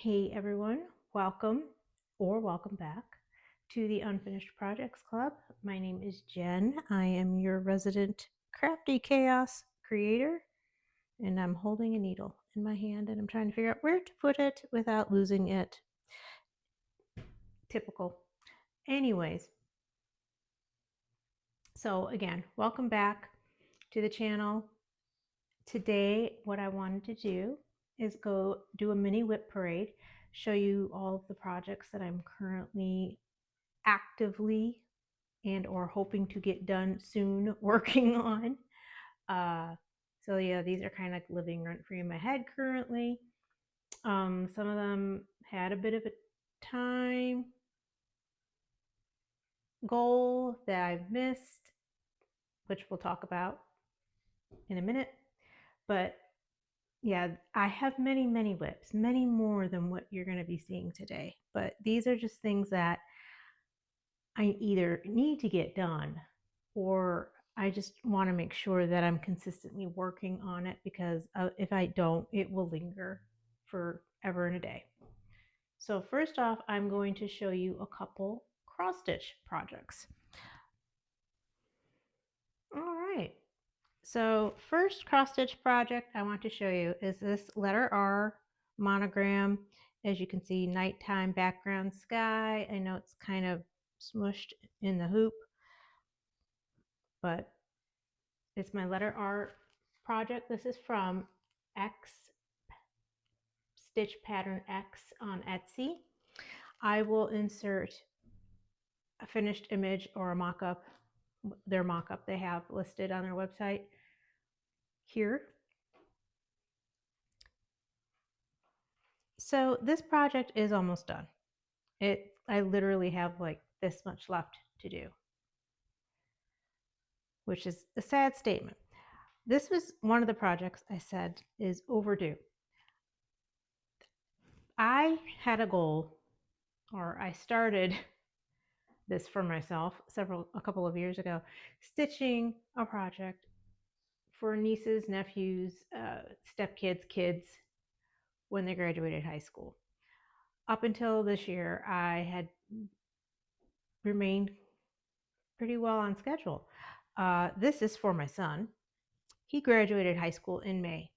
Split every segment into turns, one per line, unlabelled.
Hey everyone, welcome or welcome back to the Unfinished Projects Club. My name is Jen. I am your resident crafty chaos creator, and I'm holding a needle in my hand and I'm trying to figure out where to put it without losing it. Typical. Anyways, so again, welcome back to the channel. Today, what I wanted to do is go do a mini WIP parade, show you all of the projects that I'm currently actively and or hoping to get done soon working on. So yeah, these are kind of living rent free in my head currently. Some of them had a bit of a time goal that I've missed, which we'll talk about in a minute. But yeah, I have many WIPs, many more than what you're going to be seeing today. But these are just things that I either need to get done or I just want to make sure that I'm consistently working on it, because if I don't, it will linger forever and a day. So first off, I'm going to show you a couple cross stitch projects. All right. So first cross stitch project I want to show you is this letter R monogram. As you can see, nighttime background sky. I know it's kind of smushed in the hoop, but it's my letter R project. This is from X Stitch Pattern X on Etsy. I will insert a finished image or a mock-up, their mock-up they have listed on their website here. So this project is almost done. I literally have like this much left to do, which is a sad statement. This was one of the projects I said is overdue. I had a goal, or I started this for myself a couple of years ago, stitching a project for nieces, nephews, stepkids, kids when they graduated high school. Up until this year, I had remained pretty well on schedule. This is for my son. He graduated high school in May.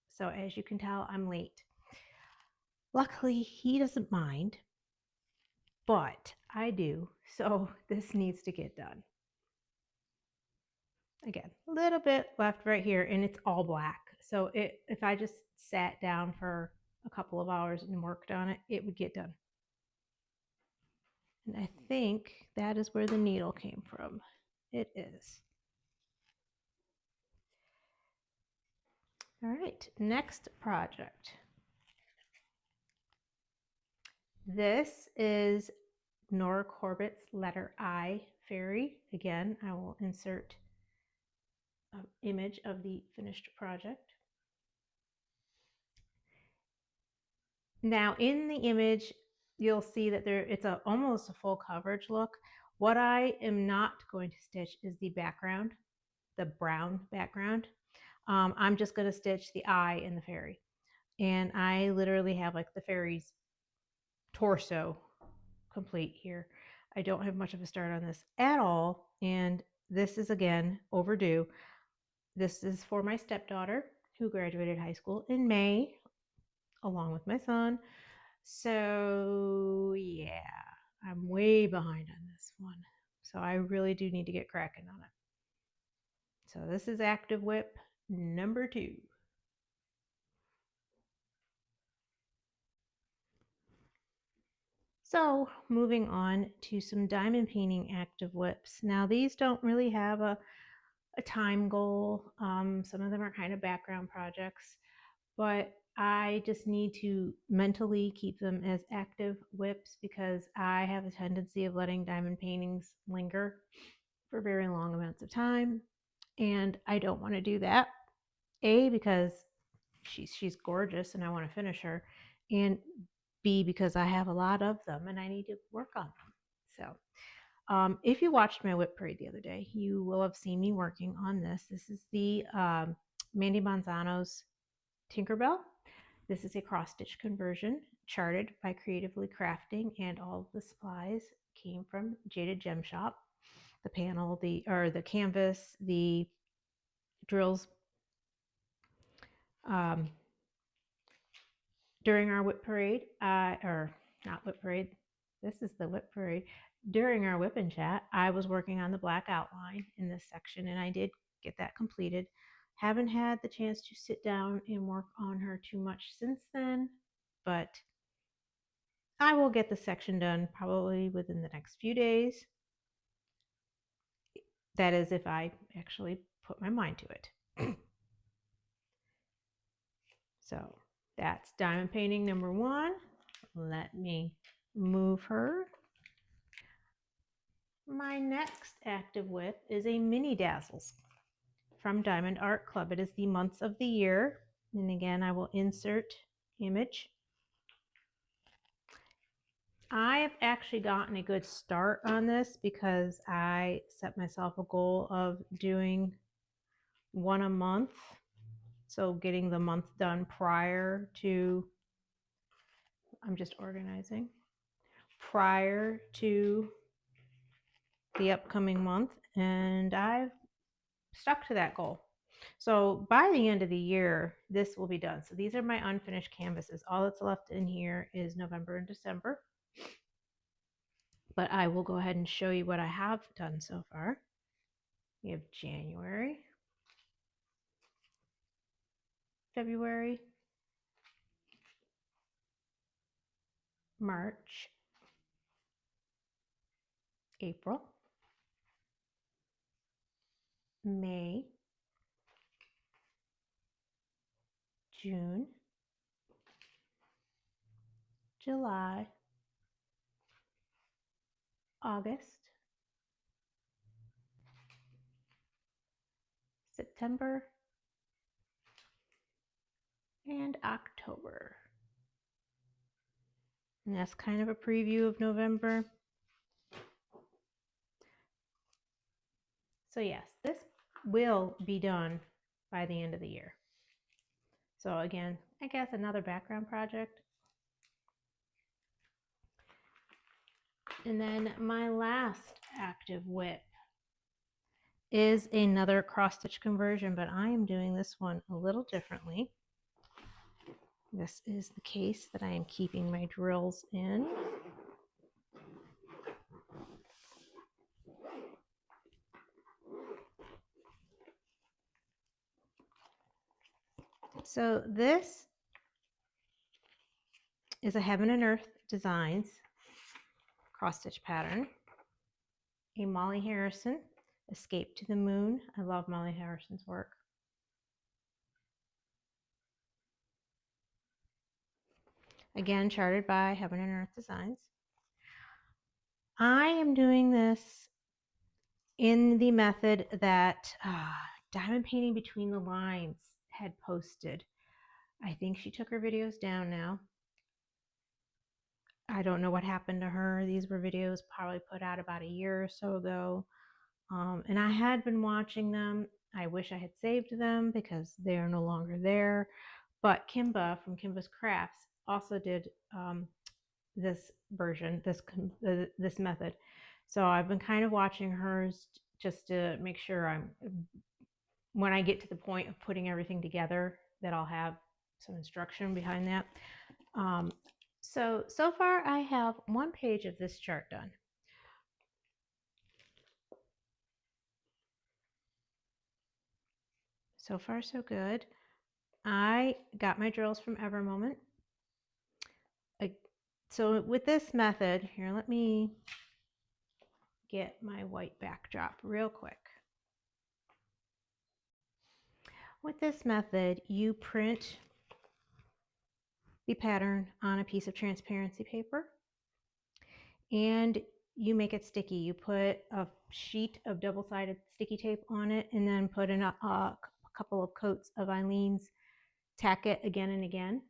So as you can tell, I'm late. Luckily, he doesn't mind, but I do. So this needs to get done. Again, a little bit left right here, and it's all black. So if I just sat down for a couple of hours and worked on it, it would get done. And I think that is where the needle came from. It is. All right, next project. This is Nora Corbett's letter I fairy. Again, I will insert an image of the finished project. Now in the image, you'll see that it's almost a full coverage look. What I am not going to stitch is the background, the brown background. I'm just going to stitch the eye and the fairy. And I literally have like the fairy's torso complete here. I don't have much of a start on this at all. And this is again overdue. This is for my stepdaughter who graduated high school in May, along with my son. So yeah, I'm way behind on this one. So I really do need to get cracking on it. So this is active WIP number 2. So moving on to some diamond painting active WIPs. Now these don't really have a time goal. Some of them are kind of background projects, but I just need to mentally keep them as active WIPs because I have a tendency of letting diamond paintings linger for very long amounts of time, and I don't want to do that. A, because she's gorgeous and I want to finish her, and B, because I have a lot of them and I need to work on them. So if you watched my WIP parade the other day, you will have seen me working on this. This is the Mandy Manzano's Tinkerbell. This is a cross stitch conversion, charted by Creatively Crafting, and all of the supplies came from Jaded Gem Shop. The panel, the canvas, the drills. During our WIP parade, or not WIP parade, this is the WIP parade. During our WIP and chat, I was working on the black outline in this section, and I did get that completed. Haven't had the chance to sit down and work on her too much since then, but I will get the section done probably within the next few days. That is if I actually put my mind to it. So that's diamond painting number 1. Let me move her. My next active WIP is a mini Dazzles from Diamond Art Club. It is the months of the year. And again, I will insert image. I have actually gotten a good start on this because I set myself a goal of doing 1 a month. So getting the month done prior to, I'm just organizing, prior to the upcoming month. And I've stuck to that goal. So by the end of the year, this will be done. So these are my unfinished canvases. All that's left in here is November and December. But I will go ahead and show you what I have done so far. We have January, February, March, April, May, June, July, August, September, and October. And that's kind of a preview of November. So yes, this will be done by the end of the year. So again, I guess another background project. And then my last active WIP is another cross stitch conversion, but I am doing this one a little differently. This is the case that I am keeping my drills in. So this is a Heaven and Earth Designs cross stitch pattern. A Molly Harrison, Escape to the Moon. I love Molly Harrison's work. Again, charted by Heaven and Earth Designs. I am doing this in the method that Diamond Painting Between the Lines had posted. I think she took her videos down now. I don't know what happened to her. These were videos probably put out about a year or so ago. And I had been watching them. I wish I had saved them because they are no longer there. But Kimba from Kimba's Crafts also did this version, this method. So I've been kind of watching hers just to make sure when I get to the point of putting everything together, that I'll have some instruction behind that. So far I have 1 page of this chart done. So far so good. I got my drills from Evermoment. So with this method, here, let me get my white backdrop real quick. With this method, you print the pattern on a piece of transparency paper and you make it sticky. You put a sheet of double-sided sticky tape on it and then put in a couple of coats of Eileen's Tack It again and again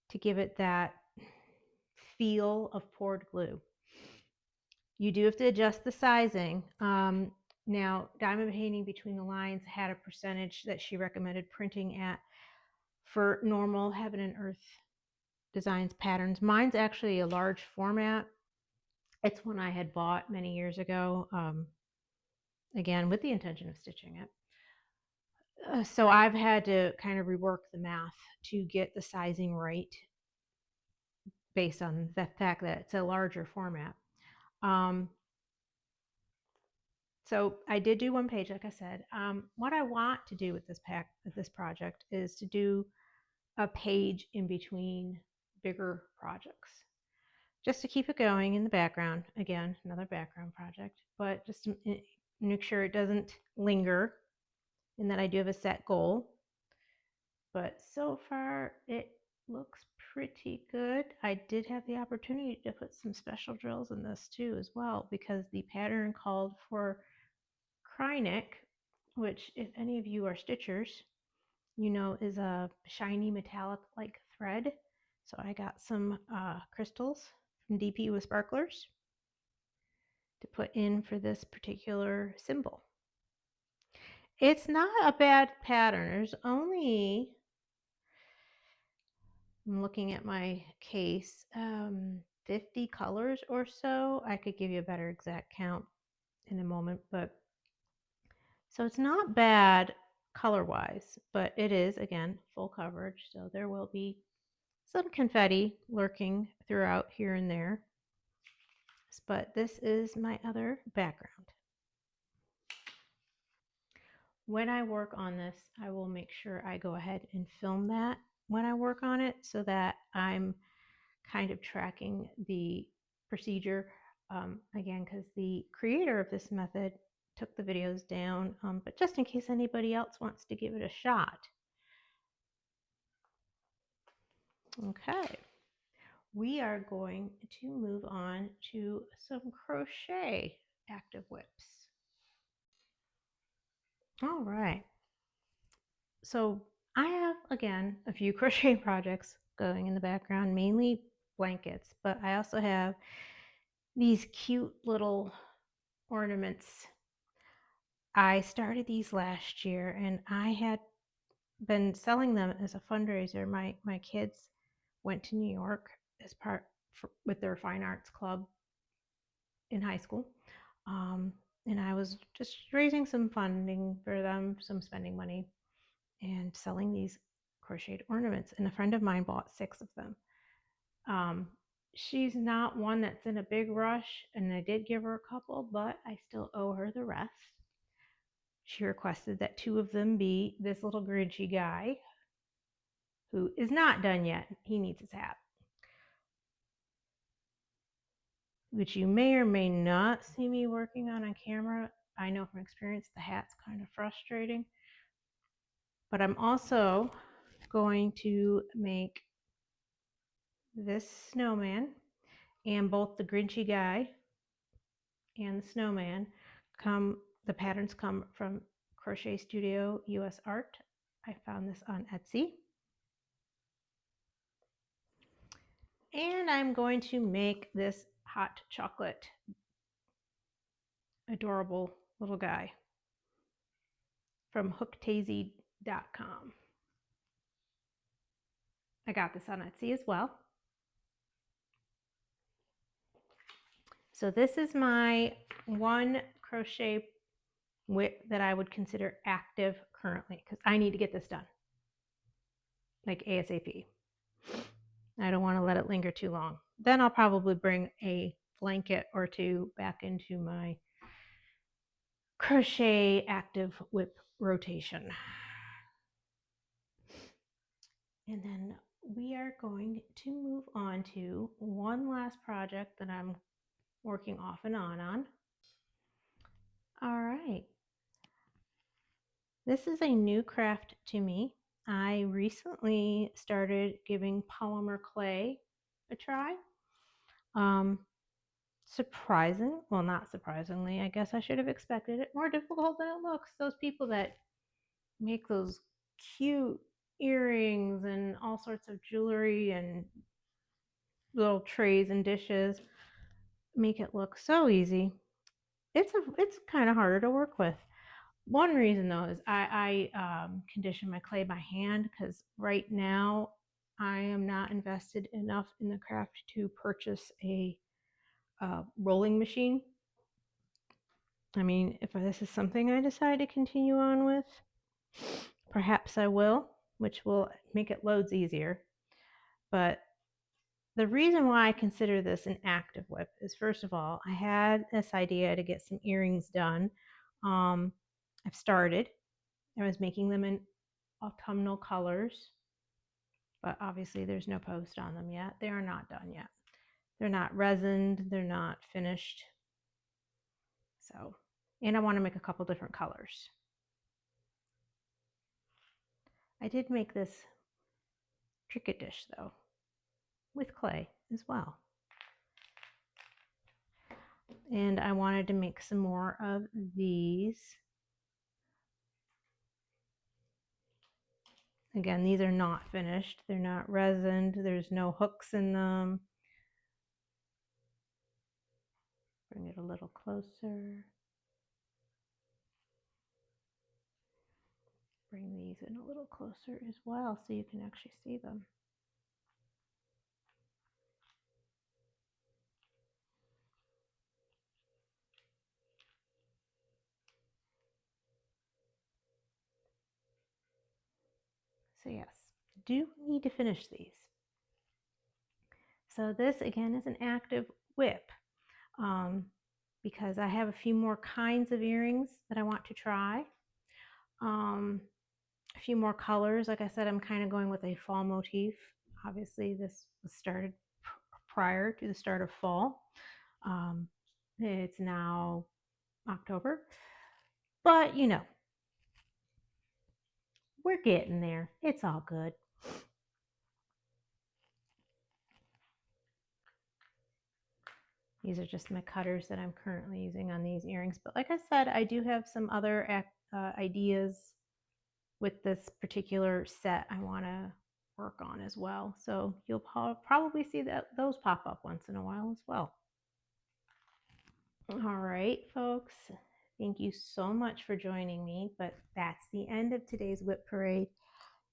to give it that feel of poured glue. You do have to adjust the sizing. Now, Diamond Painting Between the Lines had a percentage that she recommended printing at for normal Heaven and Earth designs, patterns. Mine's actually a large format. It's one I had bought many years ago, again, with the intention of stitching it. So I've had to kind of rework the math to get the sizing right based on the fact that it's a larger format. So I did do one page, like I said. What I want to do with this project is to do a page in between bigger projects, just to keep it going in the background. Again, another background project, but just to make sure it doesn't linger and that I do have a set goal. But so far it looks pretty good. I did have the opportunity to put some special drills in this too as well, because the pattern called for Trinket, which if any of you are stitchers, you know is a shiny metallic like thread. So I got some crystals from DP with sparklers to put in for this particular symbol. It's not a bad pattern. There's only, I'm looking at my case, 50 colors or so. I could give you a better exact count in a moment, but so it's not bad color wise, but it is, again, full coverage. So there will be some confetti lurking throughout here and there. But this is my other background. When I work on this, I will make sure I go ahead and film that when I work on it so that I'm kind of tracking the procedure. Again, because the creator of this method took the videos down, but just in case anybody else wants to give it a shot. Okay, we are going to move on to some crochet active whips. All right. So I have, again, a few crochet projects going in the background, mainly blankets, but I also have these cute little ornaments. I started these last year and I had been selling them as a fundraiser. My kids went to New York as with their fine arts club in high school. And I was just raising some funding for them, some spending money, and selling these crocheted ornaments. And a friend of mine bought 6 of them. She's not one that's in a big rush, and I did give her a couple, but I still owe her the rest. She requested that 2 of them be this little Grinchy guy who is not done yet. He needs his hat, which you may or may not see me working on camera. I know from experience the hat's kind of frustrating. But I'm also going to make this snowman, and both the Grinchy guy and the snowman the patterns come from Crochet Studio US Art. I found this on Etsy. And I'm going to make this hot chocolate adorable little guy from hooktazy.com. I got this on Etsy as well. So this is my one crochet WIP that I would consider active currently, because I need to get this done, like ASAP. I don't want to let it linger too long. Then I'll probably bring a blanket or 2 back into my crochet active WIP rotation. And then we are going to move on to one last project that I'm working off and on. All right. This is a new craft to me. I recently started giving polymer clay a try. Well, not surprisingly, I guess I should have expected it. More difficult than it looks. Those people that make those cute earrings and all sorts of jewelry and little trays and dishes make it look so easy. It's kind of harder to work with. One reason though is I condition my clay by hand, because right now I am not invested enough in the craft to purchase a rolling machine. I mean, if this is something I decide to continue on with, perhaps I will, which will make it loads easier. But the reason why I consider this an active WIP is, first of all, I had this idea to get some earrings done. I've started. I was making them in autumnal colors, but obviously there's no post on them yet. They are not done yet. They're not resined, they're not finished. So, and I want to make a couple different colors. I did make this Trinket dish though, with clay as well. And I wanted to make some more of these. Again, these are not finished. They're not resined. There's no hooks in them. Bring it a little closer. Bring these in a little closer as well so you can actually see them. So yes, do need to finish these. So this again is an active WIP because I have a few more kinds of earrings that I want to try. A few more colors. Like I said, I'm kind of going with a fall motif. Obviously this was started prior to the start of fall. It's now October, but you know, we're getting there. It's all good. These are just my cutters that I'm currently using on these earrings. But like I said, I do have some other ideas with this particular set I want to work on as well. So you'll probably see those pop up once in a while as well. All right, folks. Thank you so much for joining me. But that's the end of today's WIP parade.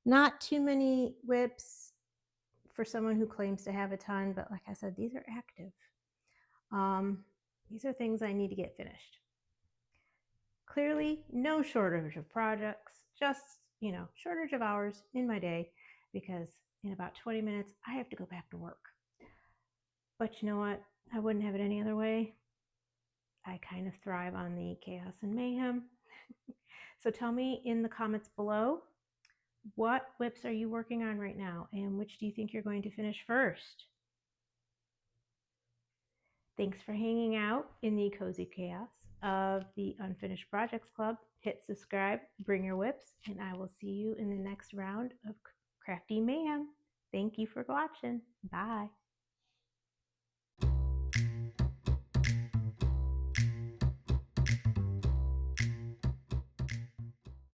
Not too many WIPs for someone who claims to have a ton, but like I said, these are active. These are things I need to get finished. Clearly, no shortage of projects, just, you know, shortage of hours in my day because in about 20 minutes, I have to go back to work. But you know what? I wouldn't have it any other way. I kind of thrive on the chaos and mayhem. So tell me in the comments below, what WIPs are you working on right now and which do you think you're going to finish first? Thanks for hanging out in the cozy chaos of the Unfinished Projects Club. Hit subscribe, bring your WIPs, and I will see you in the next round of crafty mayhem. Thank you for watching. Bye.